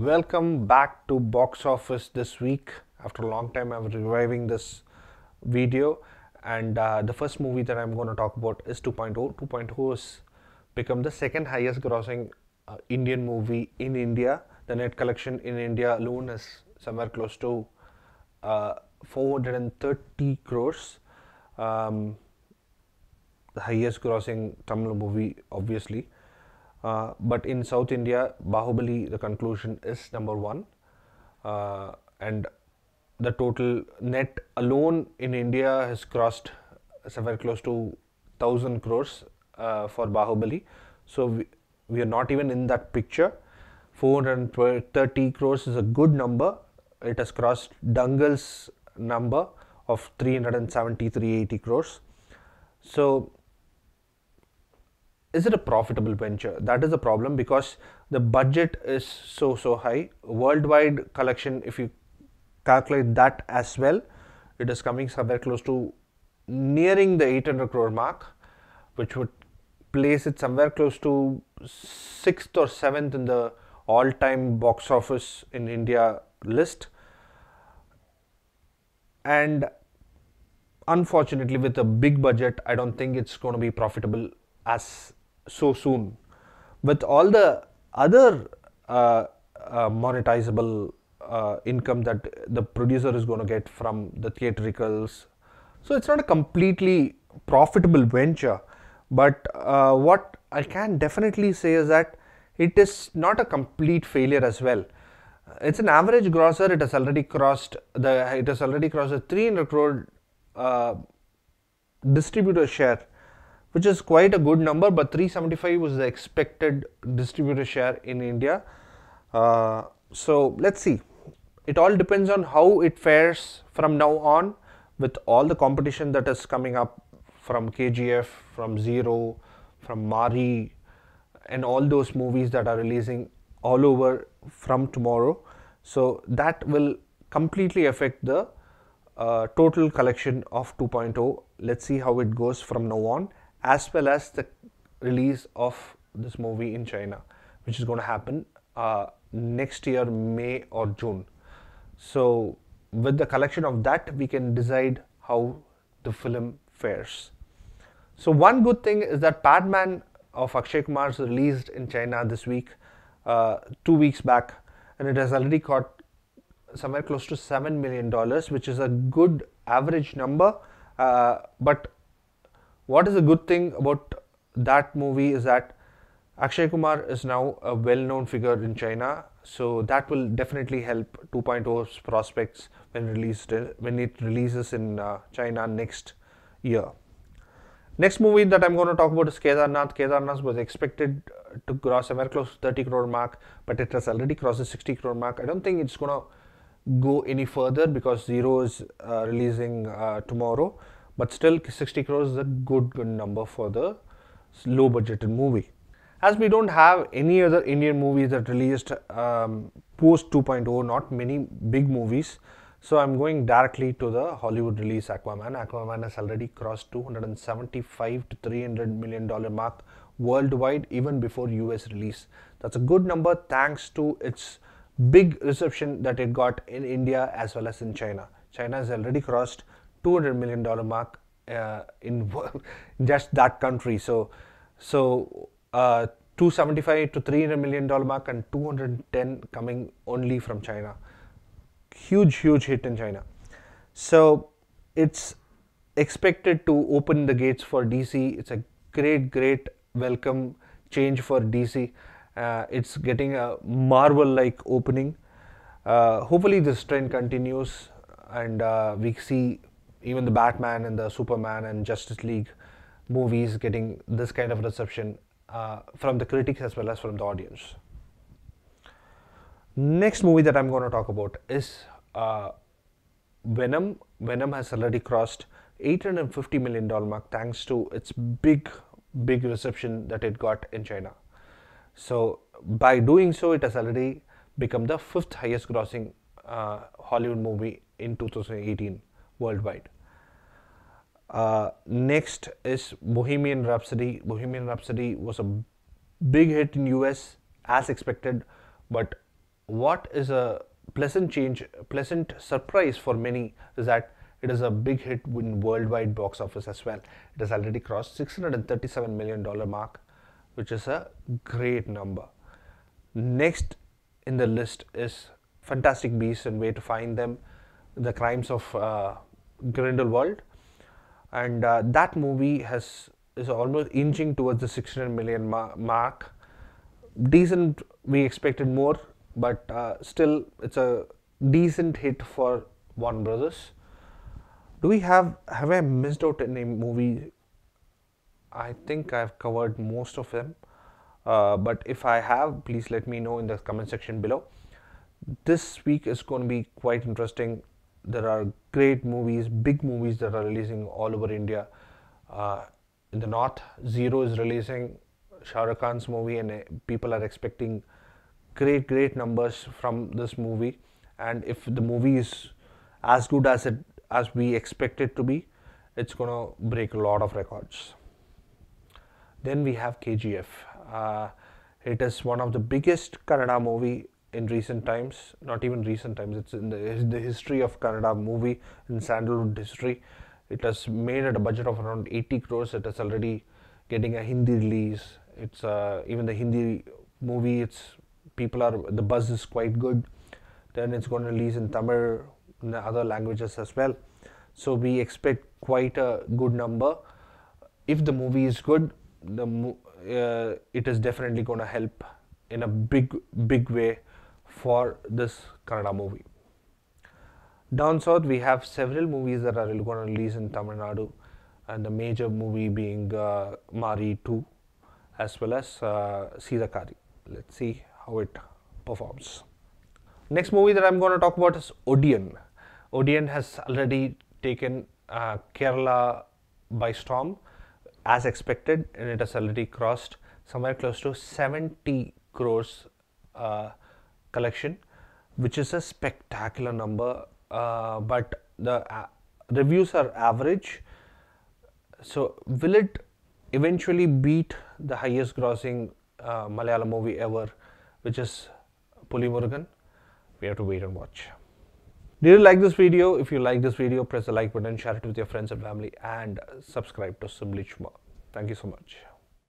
Welcome back to box office this week. After a long time, I'm reviving this video, and the first movie that I'm going to talk about is 2.0. 2.0 has become the second highest grossing Indian movie in India. The net collection in India alone is somewhere close to 430 crores. Um, the highest grossing Tamil movie, obviously. But in South India, Bahubali, the conclusion is number one. And the total net alone in India has crossed somewhere close to 1000 crores for Bahubali. So we are not even in that picture. 430 crores is a good number. It has crossed Dangal's number of 370 crores. So is it a profitable venture? That is the problem, because the budget is so high. Worldwide collection, if you calculate that as well, it is coming somewhere close to nearing the 800 crore mark, which would place it somewhere close to 6th or 7th in the all-time box office in India list. And unfortunately, with a big budget, I don't think it's going to be profitable as so soon. With all the other monetizable income that the producer is going to get from the theatricals, so it's not a completely profitable venture. But what I can definitely say is that it is not a complete failure as well. It's an average grosser. It has already crossed the 300 crore distributor share, which is quite a good number. But 375 was the expected distributor share in India. So let's see. It all depends on how it fares from now on, with all the competition that is coming up from KGF, from Zero, from Mari, and all those movies that are releasing all over from tomorrow. So that will completely affect the total collection of 2.0. Let's see how it goes from now on, as well as the release of this movie in China, which is going to happen next year, May or June. So with the collection of that, we can decide how the film fares. So one good thing is that Padman of Akshay Kumar is released in China this week, 2 weeks back, and it has already caught somewhere close to $7 million, which is a good average number. But what is a good thing about that movie is that Akshay Kumar is now a well-known figure in China, so that will definitely help 2.0's prospects when it releases in China next year. Next movie that I'm going to talk about is Kedarnath. Kedarnath was expected to cross somewhere close to 30 crore mark, but it has already crossed the 60 crore mark. I don't think it's going to go any further because Zero is releasing tomorrow, but still 60 crores is a good number for the low budgeted movie. As we don't have any other Indian movies that released post 2.0, not many big movies, so I'm going directly to the Hollywood release Aquaman. Aquaman has already crossed $275 to $300 million mark worldwide, even before US release. That's a good number thanks to its big reception that it got in India as well as in China. China has already crossed $200 million mark in just that country. So 275 to $300 million mark and 210 coming only from China. Huge hit in China. So it's expected to open the gates for DC. It's a great welcome change for DC. It's getting a Marvel-like opening. Hopefully this trend continues, and we see even the Batman and the Superman and Justice League movies getting this kind of reception from the critics as well as from the audience. Next movie that I'm going to talk about is Venom. Venom has already crossed $850 million mark thanks to its big reception that it got in China. So by doing so, it has already become the 5th highest grossing Hollywood movie in 2018 worldwide. Next is Bohemian Rhapsody. Bohemian Rhapsody was a big hit in US as expected, but what is a pleasant surprise for many is that it is a big hit in worldwide box office as well. It has already crossed $637 million mark, which is a great number. Next in the list is Fantastic Beasts and Where to Find Them, The Crimes of Grindelwald, and that movie is almost inching towards the 600 million mark. Decent, we expected more, but still it's a decent hit for Warner Brothers. Have I missed out any movie? I think I've covered most of them, but if I have, please let me know in the comment section below. This week is going to be quite interesting. There are great movies, big movies that are releasing all over India. In the north, Zero is releasing, Shah Rukh Khan's movie, and people are expecting great numbers from this movie. And if the movie is as good as we expect it to be, it's gonna break a lot of records. Then we have KGF. It is one of the biggest Kannada movie in recent times. Not even recent times. It's in the history of Kannada movie in sandalwood history. It has made at a budget of around 80 crores. It is already getting a Hindi release. It's even the Hindi movie. The buzz is quite good. Then it's going to release in Tamil and other languages as well. So we expect quite a good number. If the movie is good, it is definitely going to help in a big way for this Kannada movie. Down south, we have several movies that are going to release in Tamil Nadu, and the major movie being Mari 2, as well as Sidakari. Let's see how it performs. Next movie that I'm going to talk about is Odiyan. Odiyan has already taken Kerala by storm as expected, and it has already crossed somewhere close to 70 crores collection, which is a spectacular number, but the reviews are average. So will it eventually beat the highest grossing Malayalam movie ever, which is Puli Murugan? We have to wait and watch. Did you like this video? If you like this video, press the like button, share it with your friends and family, and subscribe to Simbly Chumma. Thank you so much.